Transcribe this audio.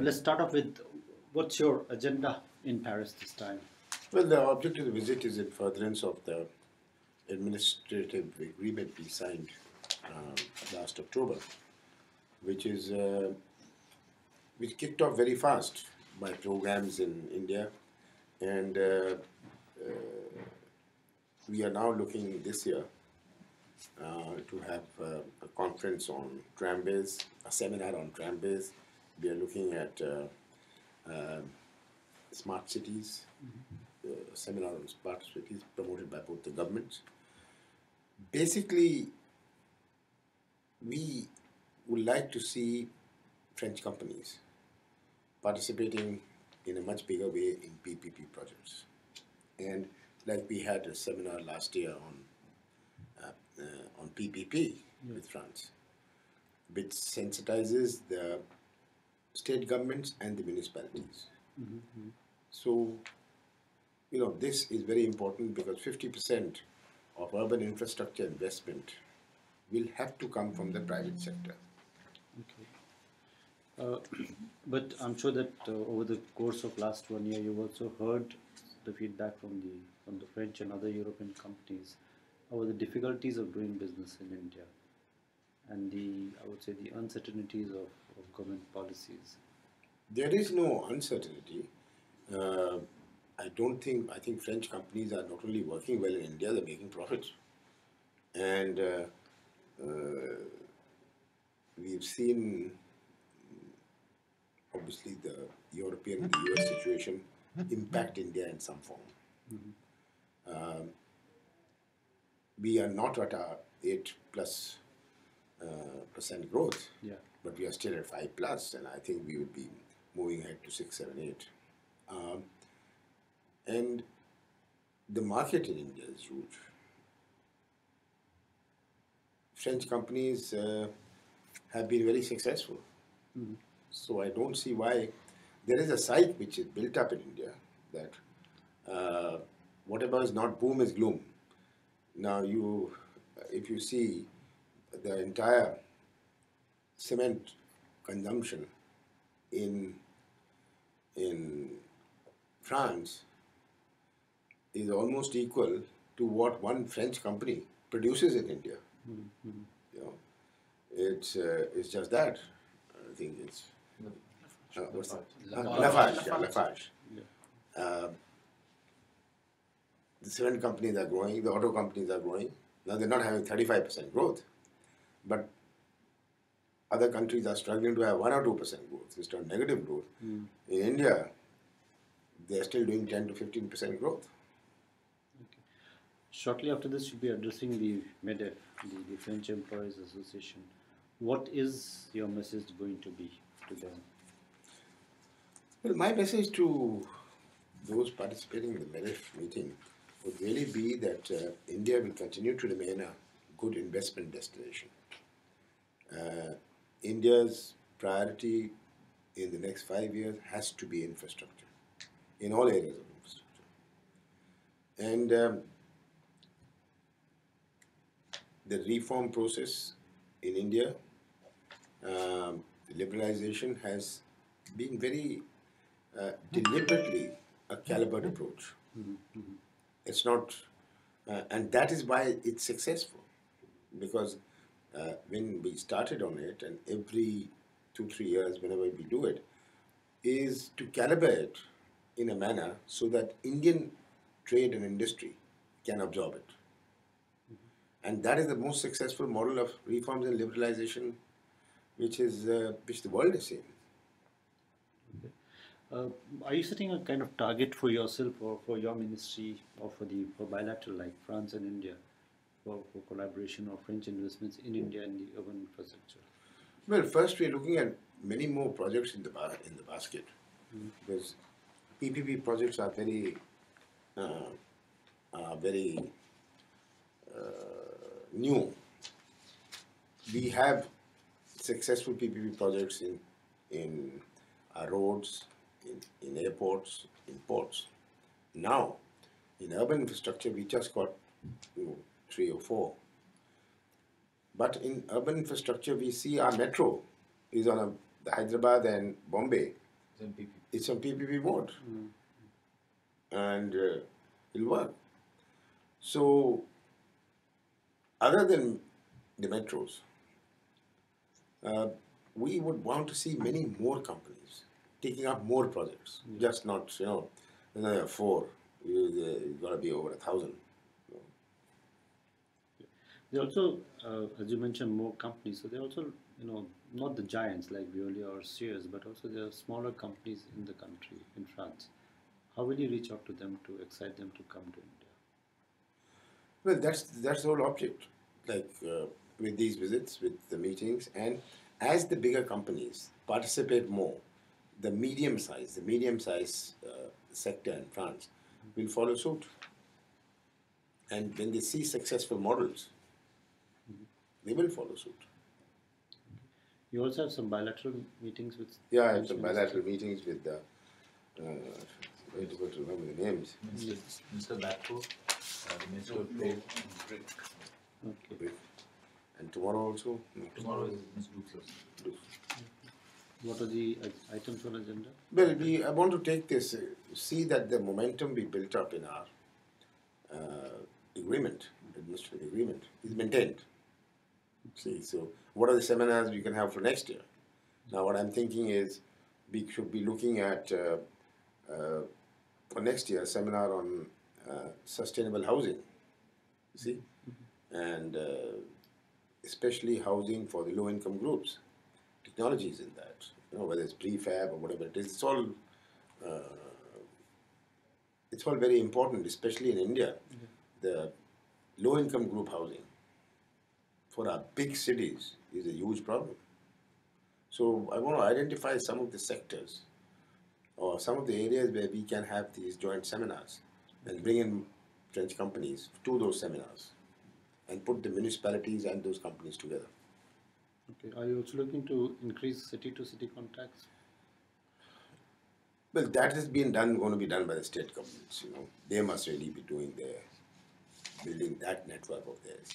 let's start off with what's your agenda in Paris this time? Well, the object of the visit is in furtherance of the administrative agreement we signed last October, which is which kicked off very fast by programs in India, and we are now looking this year to have a conference on tramways, a seminar on tramways. We are looking at smart cities, seminar on smart cities promoted by both the governments. Basically, we would like to see French companies participating in a much bigger way in PPP projects. And like we had a seminar last year on PPP with France, which sensitizes the state governments and the municipalities. So, this is very important because 50% of urban infrastructure investment will have to come from the private sector. Okay. But I'm sure that over the course of last 1 year, you've also heard the feedback from the French and other European companies over the difficulties of doing business in India and I would say the uncertainties of government policies. There is no uncertainty. I think French companies are not only working well in India, they're making profits. And we've seen, obviously, the European and the US situation impact India in some form. We are not at our 8+% growth, but we are still at 5+, and I think we would be moving ahead to 6, 7, 8. And the market in India is huge. French companies have been very successful. So I don't see why. There is a psyche which is built up in India that whatever is not boom is gloom. Now, if you see the entire cement consumption in France is almost equal to what one French company produces in India. It's just that. I think it's what's that? Lafarge. The cement companies are growing, the auto companies are growing. Now they're not having 35% growth, but other countries are struggling to have 1 or 2% growth. It's not negative growth. In India, they're still doing 10 to 15% growth. Okay. Shortly after this, you'll be addressing the MEDEF, the French Employees Association. What is your message going to be to them? Well, my message to those participating in the MEDEF meeting would really be that India will continue to remain a good investment destination. India's priority in the next 5 years has to be infrastructure, in all areas of infrastructure. And the reform process in India, liberalization has been very deliberately a calibrated approach. It's not, and that is why it's successful, because when we started on it, and every 2-3 years, whenever we do it, is to calibrate in a manner so that Indian trade and industry can absorb it. And that is the most successful model of reforms and liberalization which the world is seeing. Okay. Are you setting a kind of target for yourself or for your ministry or for bilateral like France and India for collaboration or French investments in India and the urban infrastructure? Well, first we are looking at many more projects in the basket, because PPP projects are very new. We have successful PPP projects in our roads, in airports, in ports. Now, in urban infrastructure, we just got 3 or 4. But in urban infrastructure, we see our metro is on the Hyderabad and Bombay It's on PPP mode, and it'll work. So, other than the metros, uh, we would want to see many more companies taking up more projects, just not, four. You got to be over 1,000. There also, as you mentioned, more companies. So they're also, not the giants like Veolia or Sears, but also there are smaller companies in the country, in France. How will you reach out to them to excite them to come to India? Well, that's the whole object. Like with these visits, with the meetings, and as the bigger companies participate more, the medium size sector in France will follow suit. And when they see successful models, they will follow suit. You also have some bilateral meetings with. Yeah, I have French some ministers. bilateral meetings with the. Very difficult to remember the names. Mr. Batko, the Minister of Trade. Okay. And tomorrow also. Tomorrow is Mr. Duxos. What are the items on agenda? Well, I want to take this, see that the momentum we built up in our administrative agreement, is maintained. See, so what are the seminars we can have for next year? Now, what I'm thinking is we should be looking at for next year a seminar on sustainable housing. See, and especially housing for the low-income groups. Technologies in that, whether it's prefab or whatever it is, it's all very important, especially in India. The low-income group housing for our big cities is a huge problem. So I want to identify some of the sectors or some of the areas where we can have these joint seminars and bring in French companies to those seminars and put the municipalities and those companies together. Okay. Are you also looking to increase city-to-city contacts? Well, that has been going to be done by the state governments. They must really be building that network of theirs.